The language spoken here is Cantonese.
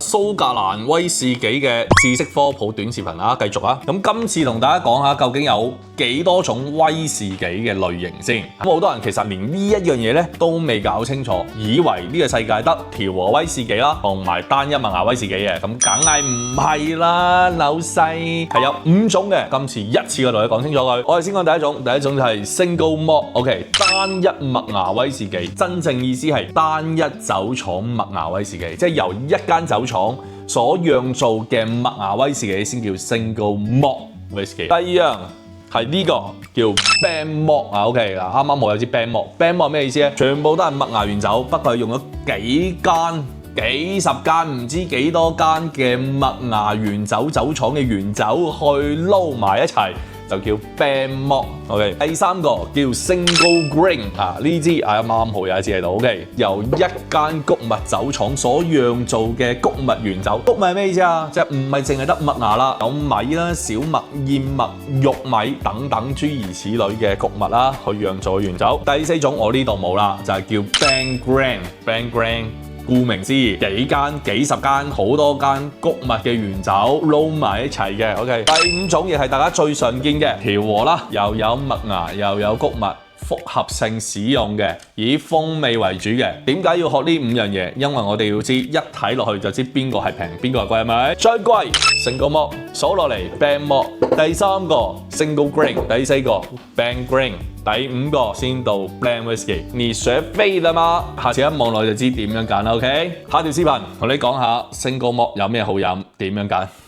蘇格蘭威士忌嘅知識科普短視頻啊，繼續啊！咁今次同大家講下究竟有幾多種威士忌嘅類型先。咁好多人其實連呢一樣嘢咧都未搞清楚，以為呢個世界得調和威士忌啦，同埋單一麥芽威士忌嘅，咁梗係唔係啦，老細係有5種嘅。今次一次過同你講清楚佢。我哋先講第一種，第一種就係 single malt，OK，單一麥芽威士忌，真正意思係單一酒廠麥芽威士忌，即係由一間酒廠所釀造嘅麥芽威士忌先叫 single malt whisky。第二樣係呢個叫 blend malt 啊 ，OK 嗱，啱啱我有支 blend malt，blend malt 咩意思咧？全部都係麥芽原酒，不過係用咗幾十間唔知幾多間嘅麥芽原酒酒廠嘅原酒去撈埋一齊，就叫 blend malt。OK， 第三個叫 single grain 啊，呢支啱啱好有一支喺度。OK， 由一間穀物酒廠所釀造嘅穀物原酒，穀物係咩意思啊？即係唔係淨係得麥芽啦，有米啦、小麥、燕麥、玉米等等諸如此類嘅穀物啦，去釀造嘅原酒。第四種我呢度冇啦，就係叫 blend grain。blend grain 顧名思義，幾間、幾十間、好多間穀物嘅原酒撈埋一齊嘅。OK， 第5種亦係大家最常見嘅調和啦，又有麥芽又有穀物，複合性使用嘅，以風味為主嘅。點解要學呢5樣嘢？因為我哋要知一睇落去就知邊個係平，邊個係貴，係咪？最貴 single malt， 數落嚟 blend malt， 第3個 single grain， 第4個 blend grain， 第5個先到 blend whisky。你學飛啦嘛？下次一望落就知點樣揀啦。OK， 下條視頻同你講下 single malt 有咩好飲，點樣揀。